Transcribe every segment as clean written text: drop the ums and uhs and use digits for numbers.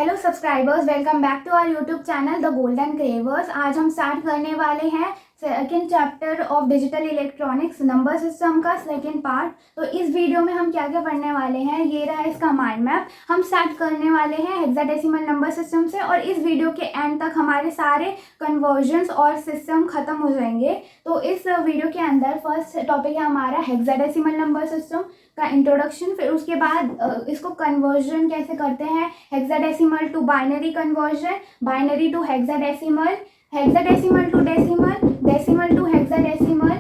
Hello subscribers, welcome back to our YouTube channel the golden cravers. आज हम start करने वाले हैं second chapter of digital electronics number system का second part. तो इस वीडियो में हम क्या क्या पढ़ने वाले हैं, ये रहा इसका माइंड मैप। हम स्टार्ट करने वाले हैं हेक्साडेसिमल नंबर सिस्टम से और इस वीडियो के एंड तक हमारे सारे कन्वर्जन्स और सिस्टम खत्म हो जाएंगे। तो इस वीडियो के अंदर फर्स्ट टॉपिक है हमारा हेक्साडेसिमल नंबर सिस्टम का इंट्रोडक्शन, फिर उसके बाद इसको कन्वर्जन कैसे करते हैं, hexadecimal to binary conversion, binary to hexadecimal, hexadecimal to decimal, decimal to hexadecimal,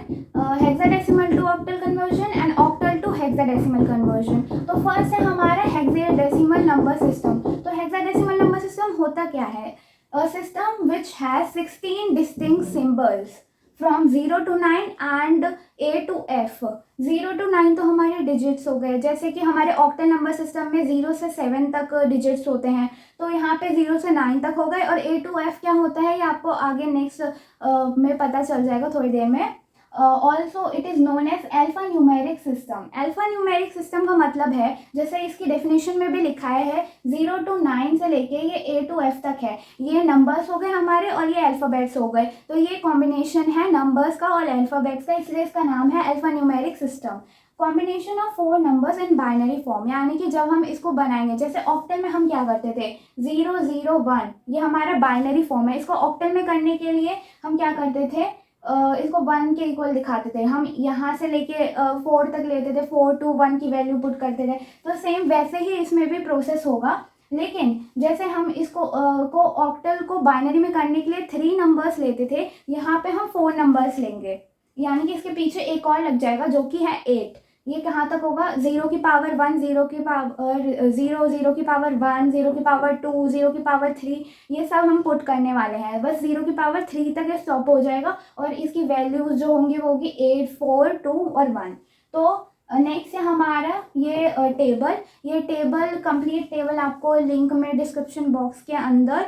hexadecimal to octal conversion and octal to hexadecimal conversion. तो फर्स्ट है हमारा हेक्साडेसिमल नंबर सिस्टम। तो हेक्साडेसिमल नंबर सिस्टम होता क्या है? A system which has 16 distinct symbols from 0 to 9 and A to F। 0 to 9 तो हमारे digits हो गए, जैसे कि हमारे ऑक्टल नंबर सिस्टम में 0 से 7 तक डिजिट्स होते हैं, तो यहाँ पे 0 से 9 तक हो गए। और A to F क्या होता है ये आपको आगे नेक्स्ट में पता चल जाएगा थोड़ी देर में। Also it is known as alpha numeric system. Alpha numeric system का मतलब है, जैसे इसकी डेफिनेशन में भी लिखा है, 0 to 9 से लेके ये A to F तक है, ये नंबर्स हो गए हमारे और ये अल्फ़ाबेट्स हो गए। तो ये कॉम्बिनेशन है नंबर्स का और अल्फ़ाबेट्स का, इसलिए इसका नाम है alpha numeric system. Combination of 4 numbers in binary form, यानी कि जब हम इसको बनाएंगे, जैसे ऑक्टल में हम क्या करते थे, 0 0 1, ये हमारा बाइनरी फॉर्म है। इसको ऑक्टल में करने के लिए हम क्या करते थे, इसको 1 के इक्वल दिखाते थे। हम यहाँ से लेके 4 तक लेते थे, 4 to 1 की वैल्यू पुट करते थे। तो सेम वैसे ही इसमें भी प्रोसेस होगा, लेकिन जैसे हम इसको को ऑक्टल को बाइनरी में करने के लिए 3 नंबर्स लेते थे, यहाँ पे हम 4 नंबर्स लेंगे, यानी कि इसके पीछे एक और लग जाएगा जो कि है 8। ये कहाँ तक होगा, 0 की पावर 1, 0 की पावर 0, 0 की पावर 1, 0 की पावर 2, 0 की पावर 3, ये सब हम पुट करने वाले हैं। बस 0 की पावर 3 तक ये स्टॉप हो जाएगा और इसकी वैल्यूज जो होंगी वो होगी 8, 4, 2 और 1। तो नेक्स्ट है हमारा ये टेबल। ये टेबल कंप्लीट टेबल आपको लिंक में डिस्क्रिप्शन बॉक्स के अंदर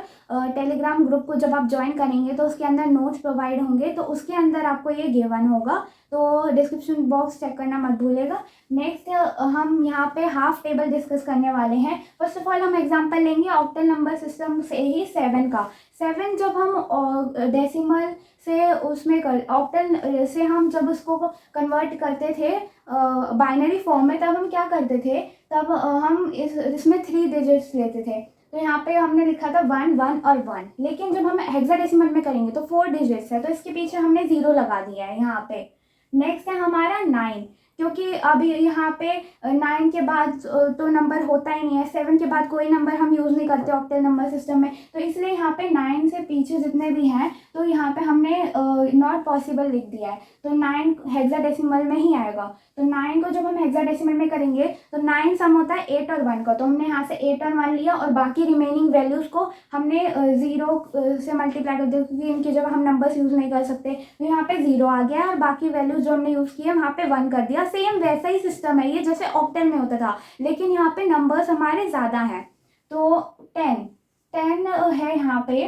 टेलीग्राम ग्रुप को जब आप ज्वाइन करेंगे तो उसके अंदर नोट्स प्रोवाइड होंगे, तो उसके अंदर आपको ये गिवन होगा, तो डिस्क्रिप्शन बॉक्स चेक करना मत भूलिएगा। नेक्स्ट हम यहाँ पे हाफ टेबल डिस्कस करने वाले हैं। फर्स्ट ऑफ ऑल हम एग्जांपल लेंगे ऑक्टल नंबर सिस्टम से ही 7 का। 7 जब हम डेसिमल से उसमें ऑक्टल से हम जब उसको कन्वर्ट करते थे बाइनरी फॉर्म में, तब हम क्या करते थे, तब हम इसमें 3 डिजिट्स लेते थे। तो यहाँ पे हमने लिखा था 1 1 और 1, लेकिन जब हम हेक्साडेसिमल में करेंगे तो 4 डिजिट्स है, तो इसके पीछे हमने 0 लगा दिया है यहाँ पे। नेक्स्ट है हमारा 9, क्योंकि अभी यहाँ पे 9 के बाद तो नंबर होता ही नहीं है, 7 के बाद कोई नंबर हम यूज़ नहीं करते ऑक्टल नंबर सिस्टम में, तो इसलिए यहाँ पे 9 से पीछे जितने भी हैं तो यहाँ पे हमने नॉट पॉसिबल लिख दिया है, तो 9 हेक्साडेसिमल में ही आएगा। तो 9 को जब हम हेक्साडेसिमल में करेंगे तो 9 सम होता है 8 और 1 का, तो हमने यहाँ से 8 और 1 लिया और बाकी रिमेनिंग वैल्यूज़ को हमने 0 से मल्टीप्लाई कर दिया, क्योंकि इनकी जगह हम नंबर्स यूज़ नहीं कर सकते, तो यहाँ पे 0 आ गया और बाकी वैल्यूज जो हमने यूज़ किया वहाँ पे 1 कर दिया। सेम वैसा ही सिस्टम है ये जैसे ऑक्टल में होता था, लेकिन यहाँ पे नंबर्स हमारे ज़्यादा हैं। तो 10 है यहाँ पे,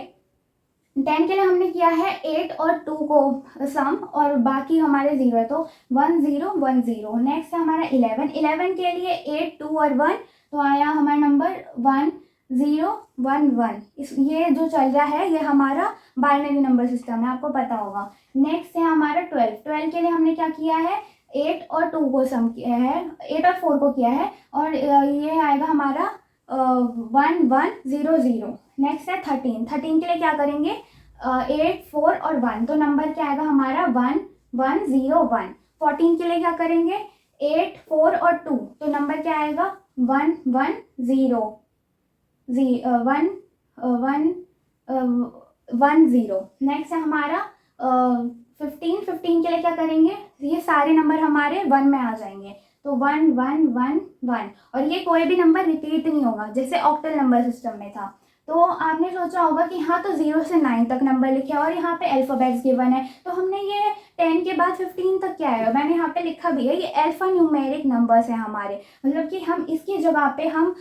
10 के लिए हमने किया है 8 और 2 को सम और बाकी हमारे 0 है, तो 1 0 1 0। नेक्स्ट है हमारा 11 के लिए 8 2 और 1, तो आया हमारा नंबर 1 0 1 1। इस ये जो चल रहा है ये हमारा बाइनरी नंबर सिस्टम है, आपको पता होगा। नेक्स्ट है हमारा 12 के लिए हमने क्या किया है, 8 और 2 को सम किया है, 8 और 4 को किया है, और ये आएगा हमारा 1 1 0 0। नेक्स्ट है 13 के लिए क्या करेंगे, 8 4 और 1, तो नंबर क्या आएगा हमारा 1 1 0 1। 14 के लिए क्या करेंगे, 8 4 और 2, तो नंबर क्या आएगा 1 1 0 1 1 0। नेक्स्ट है हमारा 15 के लिए क्या करेंगे, ये सारे नंबर हमारे 1 में आ जाएंगे, तो 1 1 1 1, और ये कोई भी नंबर रिपीट नहीं होगा जैसे ऑक्टल नंबर सिस्टम में था। तो आपने सोचा होगा कि हाँ, तो 0 से 9 तक नंबर लिखे और यहाँ पे अल्फ़ाबेट्स गिवन है, तो हमने ये 10 के बाद 15 तक क्या है, मैंने यहाँ पे लिखा भी है, ये अल्फा न्यूमेरिक नंबर्स हैं हमारे, मतलब कि हम इसकी जगह पे हम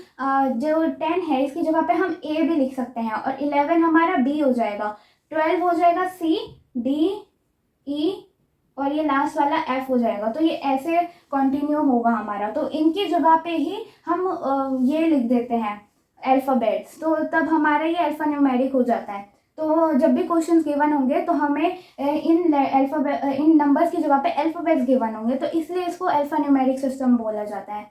जो 10 है इसकी जगह पे हम A भी लिख सकते हैं, और 11 हमारा B हो जाएगा, 12 हो जाएगा C D E, और ये लास्ट वाला F हो जाएगा। तो ये ऐसे कंटिन्यू होगा हमारा, तो इनकी जगह पे ही हम ये लिख देते हैं अल्फ़ाबेट्स, तो तब हमारा ये अल्फ़ान्यूमेरिक हो जाता है। तो जब भी क्वेश्चंस गिवन होंगे तो हमें इन नंबर्स की जगह पे अल्फ़ाबेट्स गिवन होंगे, तो इसलिए इसको अल्फ़ान्यूमेरिक सिस्टम बोला जाता है।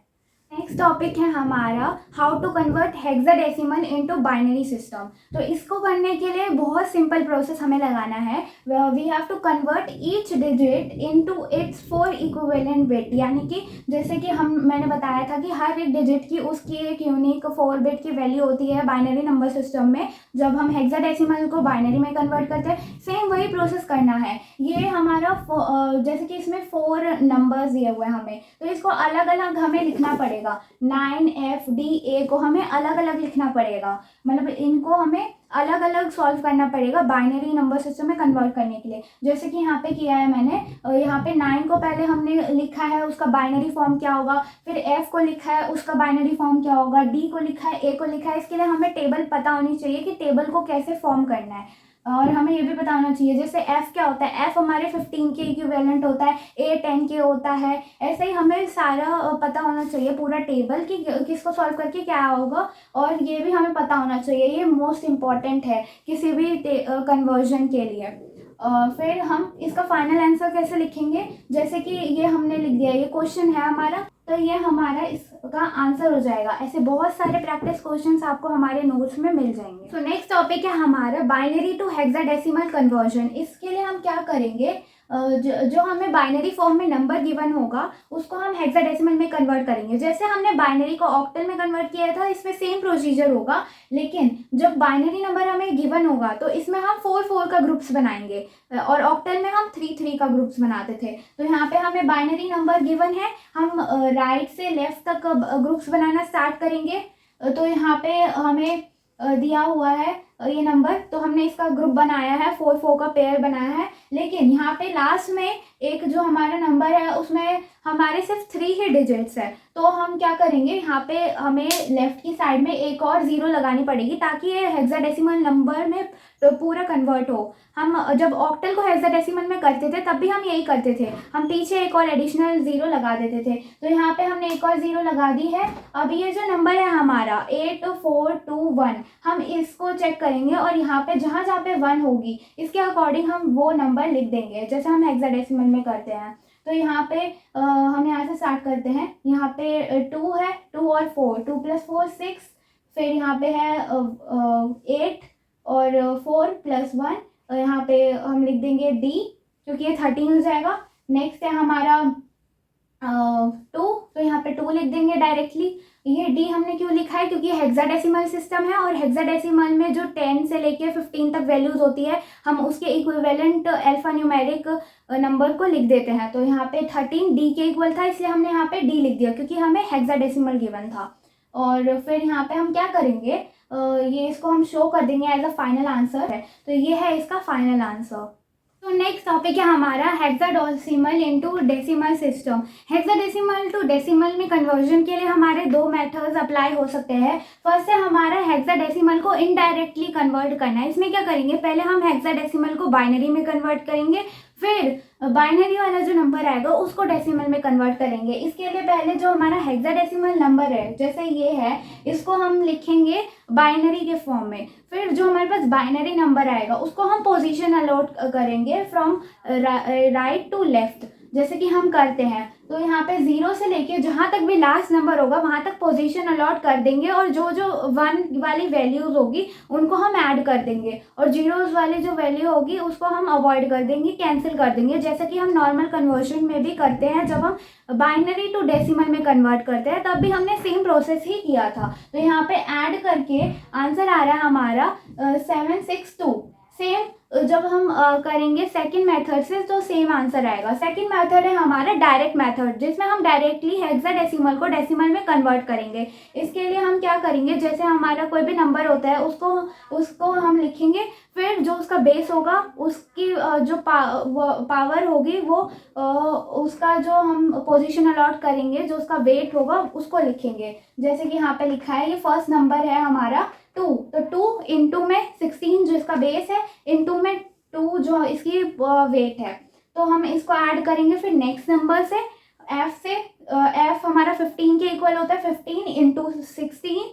नेक्स्ट टॉपिक है हमारा how to convert hexadecimal into binary system. तो इसको करने के लिए बहुत सिंपल प्रोसेस हमें लगाना है। We have to convert each digit into its 4 equivalent bit, यानी कि जैसे कि मैंने बताया था कि हर एक डिजिट की उसकी एक यूनिक 4 बिट की वैल्यू होती है बाइनरी नंबर सिस्टम में। जब हम हेक्साडेसिमल को बाइनरी में कन्वर्ट करते हैं, सेम वही प्रोसेस करना है। ये हमारा जैसे कि इसमें 4 नंबर्स दिए हुए हैं हमें, तो इसको अलग अलग हमें लिखना पड़ेगा। 9FDA को हमें अलग अलग लिखना पड़ेगा, मतलब इनको हमें अलग अलग सॉल्व करना पड़ेगा बाइनरी नंबर सिस्टम में कन्वर्ट करने के लिए। जैसे कि यहाँ पे किया है मैंने, यहाँ पे 9 को पहले हमने लिखा है, उसका बाइनरी फॉर्म क्या होगा, फिर F को लिखा है, उसका बाइनरी फॉर्म क्या होगा, D को लिखा है, A को लिखा है। इसके लिए हमें टेबल पता होनी चाहिए कि टेबल को कैसे फॉर्म करना है। और हमें ये भी पता होना चाहिए जैसे F क्या होता है, F हमारे 15 के इक्विवेलेंट होता है, A 10 के होता है। ऐसे ही हमें सारा पता होना चाहिए पूरा टेबल कि किसको सॉल्व करके क्या होगा, और ये भी हमें पता होना चाहिए। ये मोस्ट इम्पॉर्टेंट है किसी भी कन्वर्जन के लिए। फिर हम इसका फाइनल आंसर कैसे लिखेंगे, जैसे कि ये हमने लिख दिया, ये क्वेश्चन है हमारा, तो ये हमारा इसका आंसर हो जाएगा। ऐसे बहुत सारे प्रैक्टिस क्वेश्चंस आपको हमारे नोट्स में मिल जाएंगे। तो नेक्स्ट टॉपिक है हमारा बाइनरी टू हेक्साडेसिमल कन्वर्जन। इसके लिए हम क्या करेंगे, जो हमें बाइनरी फॉर्म में नंबर गिवन होगा उसको हम हेक्साडेसिमल में कन्वर्ट करेंगे। जैसे हमने बाइनरी को ऑक्टल में कन्वर्ट किया था, इसमें सेम प्रोसीजर होगा, लेकिन जब बाइनरी नंबर हमें गिवन होगा तो इसमें हम 4 का ग्रुप्स बनाएंगे, और ऑक्टल में हम 3 का ग्रुप्स बनाते थे। तो यहाँ पे हमें बाइनरी नंबर गिवन है, हम राइट से लेफ्ट तक ग्रुप्स बनाना स्टार्ट करेंगे। तो यहाँ पे हमें दिया हुआ है ये नंबर, तो हमने इसका ग्रुप बनाया है, 4 का पेयर बनाया है। लेकिन यहाँ पे लास्ट में एक जो हमारा नंबर है उसमें हमारे सिर्फ 3 ही डिजिट्स है, तो हम क्या करेंगे, यहाँ पे हमें लेफ्ट की साइड में एक और 0 लगानी पड़ेगी ताकि ये हेक्साडेसिमल नंबर में पूरा कन्वर्ट हो। हम जब ऑक्टल को हेक्साडेसिमल में करते थे तब भी हम यही करते थे, हम पीछे एक और एडिशनल 0 लगा देते थे। तो यहाँ पे हमने एक और 0 लगा दी है। अब ये जो नंबर है हमारा 8421, हम इसको चेक करेंगे और यहाँ पे जहाँ जहाँ पे 1 होगी इसके अकॉर्डिंग हम वो नंबर लिख देंगे, जैसे हम हेक्साडेसिमल में करते हैं। तो यहाँ पे हम यहाँ से स्टार्ट करते हैं। यहाँ पे 2 है, 2 और 4, 2 + 4 6, फिर यहाँ पे है 8 और 4 + 1, यहाँ पे हम लिख देंगे D, क्योंकि ये 13 हो जाएगा। नेक्स्ट है हमारा 2, तो यहाँ पे 2 लिख देंगे डायरेक्टली। ये D हमने क्यों लिखा है, क्योंकि हेक्साडेसिमल सिस्टम है और हेक्साडेसिमल में जो 10 से लेके 15 तक वैल्यूज होती है हम उसके इक्विवेलेंट अल्फान्यूमेरिक नंबर को लिख देते हैं। तो यहाँ पे 13 D के इक्वल था, इसलिए हमने यहाँ पे D लिख दिया क्योंकि हमें हेक्साडेसिमल गिवन था। और फिर यहाँ पे हम क्या करेंगे, ये इसको हम शो कर देंगे एज अ फाइनल आंसर है। तो ये है इसका फाइनल आंसर। तो नेक्स्ट टॉपिक है हमारा hexadecimal into decimal system. Hexadecimal to decimal में कन्वर्जन के लिए हमारे 2 मेथड्स अप्लाई हो सकते हैं। फर्स्ट है हमारा हेक्साडेसिमल को इनडायरेक्टली कन्वर्ट करना है। इसमें क्या करेंगे, पहले हम हेक्साडेसिमल को बाइनरी में कन्वर्ट करेंगे, फिर बाइनरी वाला जो नंबर आएगा उसको डेसिमल में कन्वर्ट करेंगे। इसके लिए पहले जो हमारा हेक्साडेसिमल नंबर है, जैसे ये है, इसको हम लिखेंगे बाइनरी के फॉर्म में। फिर जो हमारे पास बाइनरी नंबर आएगा उसको हम पोजीशन अलॉट करेंगे फ्रॉम राइट टू लेफ्ट, जैसे कि हम करते हैं। तो यहाँ पे 0 से लेके जहाँ तक भी लास्ट नंबर होगा वहाँ तक पोजीशन अलॉट कर देंगे, और जो 1 वाली वैल्यूज होगी उनको हम ऐड कर देंगे, और जीरोज वाली जो वैल्यू होगी उसको हम अवॉइड कर देंगे, कैंसिल कर देंगे, जैसे कि हम नॉर्मल कन्वर्जन में भी करते हैं। जब हम बाइनरी टू डेसिमल में कन्वर्ट करते हैं तब भी हमने सेम प्रोसेस ही किया था। तो यहाँ पे ऐड करके आंसर आ रहा है हमारा 762। सेम जब हम करेंगे सेकंड मेथड से तो सेम आंसर आएगा। सेकंड मेथड है हमारा डायरेक्ट मेथड, जिसमें हम डायरेक्टली हेक्साडेसिमल को डेसिमल में कन्वर्ट करेंगे। इसके लिए हम क्या करेंगे, जैसे हमारा कोई भी नंबर होता है उसको हम लिखेंगे, फिर जो उसका बेस होगा उसकी जो पावर होगी वो उसका जो हम पोजीशन अलॉट करेंगे, जो उसका वेट होगा उसको लिखेंगे। जैसे कि यहाँ पे लिखा है, ये फर्स्ट नंबर है हमारा 2, तो 2 इंटू में 16 जो इसका बेस है, इंटू में 2 जो इसकी वेट है, तो हम इसको ऐड करेंगे। फिर नेक्स्ट नंबर से F हमारा 15 के इक्वल होता है, 15 इंटू 16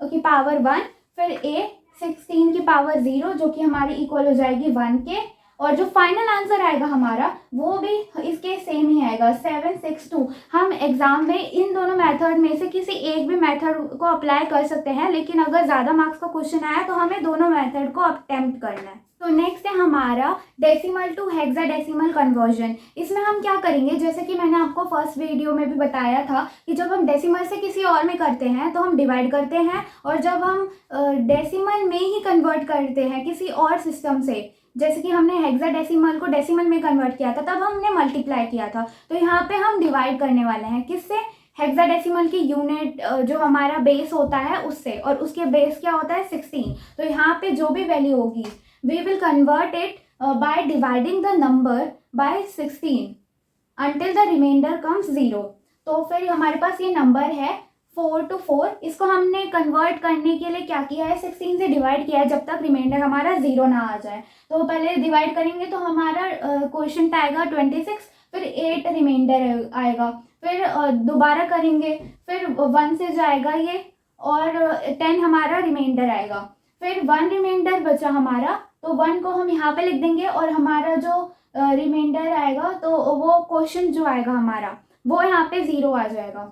की पावर 1, फिर a 16 की पावर 0 जो कि हमारी इक्वल हो जाएगी 1 के, और जो फाइनल आंसर आएगा हमारा वो भी इसके सेम ही आएगा 762। हम एग्जाम में इन दोनों मेथड में से किसी एक भी मेथड को अप्लाई कर सकते हैं, लेकिन अगर ज़्यादा मार्क्स का क्वेश्चन आया तो हमें दोनों मेथड को अटेम्प्ट करना है। तो नेक्स्ट है हमारा डेसिमल टू हेक्साडेसिमल कन्वर्जन। इसमें हम क्या करेंगे, जैसे कि मैंने आपको फर्स्ट वीडियो में भी बताया था कि जब हम डेसिमल से किसी और में करते हैं तो हम डिवाइड करते हैं, और जब हम डेसिमल में ही कन्वर्ट करते हैं किसी और सिस्टम से, जैसे कि हमने हेक्साडेसिमल को डेसिमल में कन्वर्ट किया था तब हमने मल्टीप्लाई किया था, तो यहाँ पे हम डिवाइड करने वाले हैं किससे, हेक्साडेसिमल की यूनिट जो हमारा बेस होता है उससे, और उसके बेस क्या होता है 16। तो यहाँ पे जो भी वैल्यू होगी we will convert it by dividing the number by 16 until the remainder comes 0। तो फिर हमारे पास ये नंबर है 4 to 4, इसको हमने कन्वर्ट करने के लिए क्या किया है, 16 से डिवाइड किया है जब तक रिमाइंडर हमारा 0 ना आ जाए। तो पहले डिवाइड करेंगे तो हमारा क्वेश्चन आएगा 26, फिर 8 रिमाइंडर आएगा, फिर दोबारा करेंगे, फिर 1 से जाएगा ये, और 10 हमारा रिमाइंडर आएगा, फिर 1 रिमाइंडर बचा हमारा, तो 1 को हम यहाँ पे लिख देंगे, और हमारा जो रिमाइंडर आएगा तो वो क्वेश्चन जो आएगा हमारा वो यहाँ पे 0 आ जाएगा।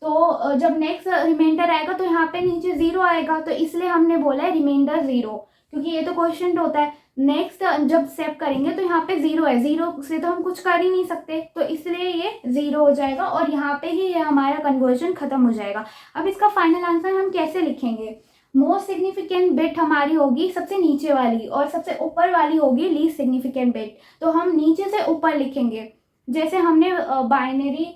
तो जब नेक्स्ट रिमाइंडर आएगा तो यहाँ पे नीचे 0 आएगा, तो इसलिए हमने बोला है रिमाइंडर 0, क्योंकि ये तो क्वेश्चन होता है। नेक्स्ट जब स्टेप करेंगे तो यहाँ पे 0 है, 0 से तो हम कुछ कर ही नहीं सकते, तो इसलिए ये 0 हो जाएगा, और यहाँ पे ही ये हमारा कन्वर्जन खत्म हो जाएगा। अब इसका फाइनल आंसर हम कैसे लिखेंगे, मोस्ट सिग्निफिकेंट बिट हमारी होगी सबसे नीचे वाली, और सबसे ऊपर वाली होगी लीस्ट सिग्निफिकेंट बिट। तो हम नीचे से ऊपर लिखेंगे, जैसे हमने बाइनरी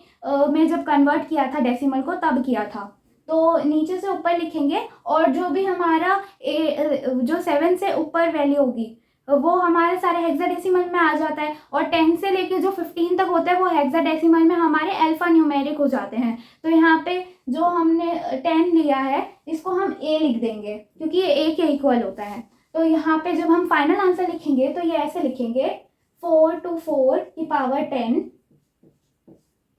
में जब कन्वर्ट किया था डेसिमल को तब किया था, तो नीचे से ऊपर लिखेंगे, और जो भी हमारा जो 7 से ऊपर वैल्यू होगी वो हमारे सारे हेक्साडेसिमल में आ जाता है, और 10 से लेके जो 15 तक होता है वो हेक्साडेसिमल में हमारे अल्फा न्यूमेरिक हो जाते हैं। तो यहाँ पे जो हमने 10 लिया है इसको हम a लिख देंगे, क्योंकि ये a के इक्वल होता है। तो यहाँ पे जब हम फाइनल आंसर लिखेंगे तो ये ऐसे लिखेंगे 4 to 4 की पावर 10,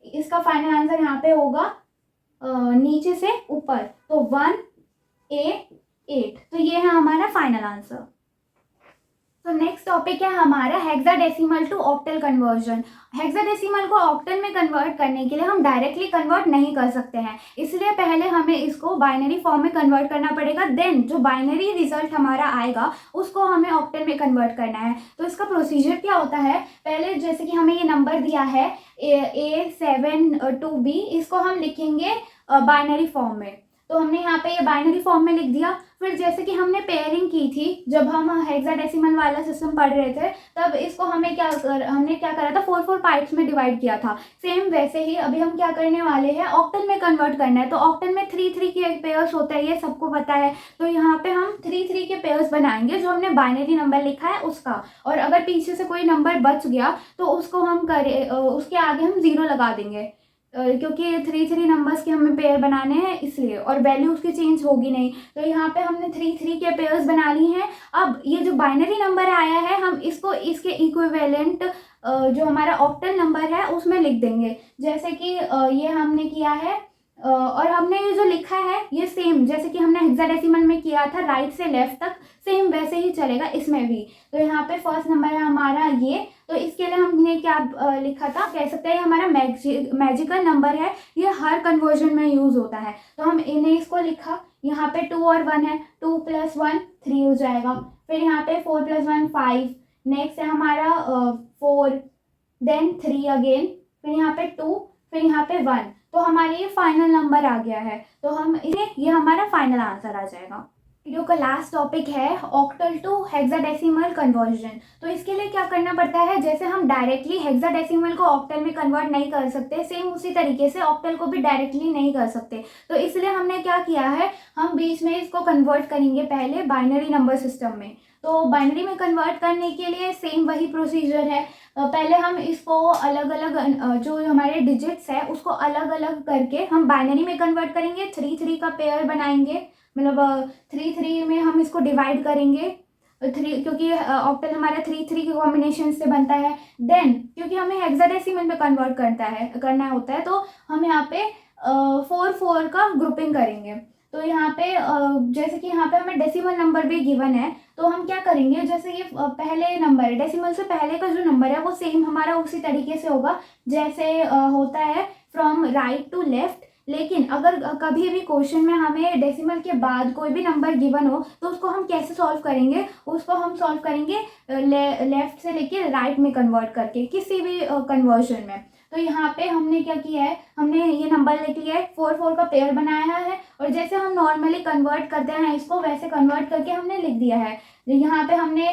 इसका फाइनल आंसर यहाँ पे होगा नीचे से ऊपर, तो 1 a 8। तो ये है हमारा फाइनल आंसर। तो नेक्स्ट टॉपिक है हमारा hexadecimal to octal conversion. Hexadecimal को ऑक्टल में कन्वर्ट करने के लिए हम डायरेक्टली कन्वर्ट नहीं कर सकते हैं, इसलिए पहले हमें इसको बाइनरी फॉर्म में कन्वर्ट करना पड़ेगा, देन जो बाइनरी रिजल्ट हमारा आएगा उसको हमें ऑक्टल में कन्वर्ट करना है। तो इसका प्रोसीजर क्या होता है, पहले जैसे कि हमें ये नंबर दिया है A7 to B, इसको हम लिखेंगे बाइनरी फॉर्म में। तो हमने यहाँ पे ये बाइनरी फॉर्म में लिख दिया। फिर जैसे कि हमने पेयरिंग की थी जब हम हेक्साडेसिमल वाला सिस्टम पढ़ रहे थे, तब इसको हमने क्या करा था, 4 पार्ट्स में डिवाइड किया था। सेम वैसे ही अभी हम क्या करने वाले हैं, ऑक्टल में कन्वर्ट करना है। तो ऑक्टल में 3 के पेयर्स होते हैं, ये सबको पता है। तो यहाँ पे हम 3 के पेयर्स बनाएंगे जो हमने बाइनरी नंबर लिखा है उसका, और अगर पीछे से कोई नंबर बच गया तो उसको हम उसके आगे हम 0 लगा देंगे, क्योंकि 3 नंबर्स के हमें पेयर बनाने हैं इसलिए, और वैल्यू उसकी चेंज होगी नहीं। तो यहाँ पे हमने 3 के पेयर्स बना ली हैं। अब ये जो बाइनरी नंबर आया है हम इसको इसके इक्विवेलेंट जो हमारा ऑक्टल नंबर है उसमें लिख देंगे, जैसे कि ये हमने किया है, और हमने ये जो लिखा है ये सेम जैसे कि हमने हेक्साडेसिमल में किया था राइट से लेफ्ट तक, सेम वैसे ही चलेगा इसमें भी। तो यहाँ पे फर्स्ट नंबर है हमारा ये, तो इसके लिए हमने क्या लिखा था, कह सकते हैं हमारा मैजिकल नंबर है, ये हर कन्वर्जन में यूज़ होता है। तो हम इन्हें इसको लिखा, यहाँ पे 2 और 1 है, 2 + 1 3 हो जाएगा। फिर यहाँ पे 4 + 1 5, नेक्स्ट है हमारा 4, देन 3 अगेन, फिर यहाँ पे 2, फिर यहाँ पे 1। तो हमारे ये फाइनल नंबर आ गया है, तो हम ये हमारा फाइनल आंसर आ जाएगा। वीडियो का लास्ट टॉपिक है ऑक्टल टू हेक्साडेसिमल कन्वर्जन। तो इसके लिए क्या करना पड़ता है, जैसे हम डायरेक्टली हेक्साडेसिमल को ऑक्टल में कन्वर्ट नहीं कर सकते, सेम उसी तरीके से ऑक्टल को भी डायरेक्टली नहीं कर सकते। तो इसलिए हमने क्या किया है, हम बीच में इसको कन्वर्ट करेंगे पहले बाइनरी नंबर सिस्टम में। तो बाइनरी में कन्वर्ट करने के लिए सेम वही प्रोसीजर है। पहले हम इसको अलग अलग जो हमारे डिजिट्स है उसको अलग अलग करके हम बाइनरी में कन्वर्ट करेंगे, 3 का पेयर बनाएंगे, मतलब 3 में हम इसको डिवाइड करेंगे 3, क्योंकि ऑक्टल हमारा 3 के कॉम्बिनेशन से बनता है। देन क्योंकि हमें हेक्साडेसिमल में कन्वर्ट करना होता है, तो हम यहाँ पे 4 का ग्रुपिंग करेंगे। तो यहाँ पे जैसे कि यहाँ पे हमें डेसिमल नंबर भी गिवन है, तो हम क्या करेंगे, जैसे ये पहले नंबर है, डेसिमल से पहले का जो नंबर है वो सेम हमारा उसी तरीके से होगा जैसे होता है फ्रॉम राइट टू लेफ्ट। लेकिन अगर कभी भी क्वेश्चन में हमें डेसिमल के बाद कोई भी नंबर गिवन हो तो उसको हम कैसे सॉल्व करेंगे, उसको हम सॉल्व करेंगे लेफ्ट से लेके राइट में कन्वर्ट करके, किसी भी कन्वर्जन में। तो यहाँ पे हमने क्या किया है, हमने ये नंबर लिख लिया है, 4 4 का पेयर बनाया है, और जैसे हम नॉर्मली कन्वर्ट करते हैं इसको वैसे कन्वर्ट करके हमने लिख दिया है। यहाँ पे हमने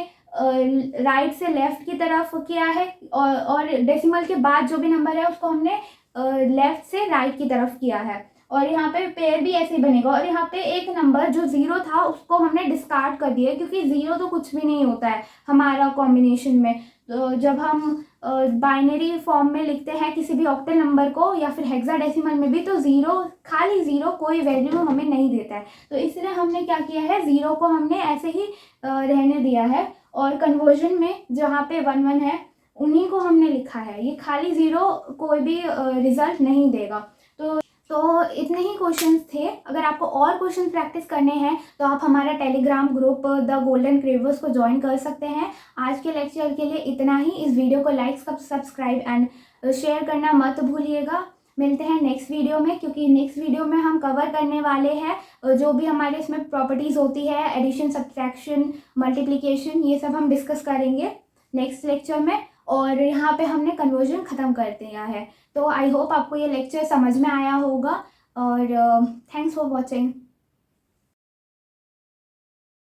राइट से लेफ्ट की तरफ किया है, और डेसिमल के बाद जो भी नंबर है उसको हमने लेफ्ट से राइट की तरफ किया है, और यहाँ पे पेयर भी ऐसे ही बनेगा। और यहाँ पे एक नंबर जो 0 था उसको हमने डिस्कार्ड कर दिया, क्योंकि 0 तो कुछ भी नहीं होता है हमारा कॉम्बिनेशन में। तो जब हम बाइनरी फॉर्म में लिखते हैं किसी भी ऑक्टल नंबर को या फिर हेक्साडेसिमल में भी, तो 0, खाली 0 कोई वैल्यू हमें नहीं देता है। तो इसलिए हमने क्या किया है, 0 को हमने ऐसे ही रहने दिया है, और कन्वर्जन में जहाँ पे 1 1 है उन्हीं को हमने लिखा है। ये खाली 0 कोई भी रिजल्ट नहीं देगा। तो इतने ही क्वेश्चंस थे। अगर आपको और क्वेश्चन प्रैक्टिस करने हैं तो आप हमारा टेलीग्राम ग्रुप द गोल्डन क्रेवर्स को ज्वाइन कर सकते हैं। आज के लेक्चर के लिए इतना ही। इस वीडियो को लाइक, सब्सक्राइब एंड शेयर करना मत भूलिएगा। मिलते हैं नेक्स्ट वीडियो में, क्योंकि नेक्स्ट वीडियो में हम कवर करने वाले हैं जो भी हमारे इसमें प्रॉपर्टीज़ होती है, एडिशन, सब्ट्रैक्शन, मल्टीप्लिकेशन, ये सब हम डिस्कस करेंगे नेक्स्ट लेक्चर में। और यहाँ पे हमने कन्वर्जन ख़त्म कर दिया है। तो आई होप आपको ये लेक्चर समझ में आया होगा, और थैंक्स फॉर वॉचिंग।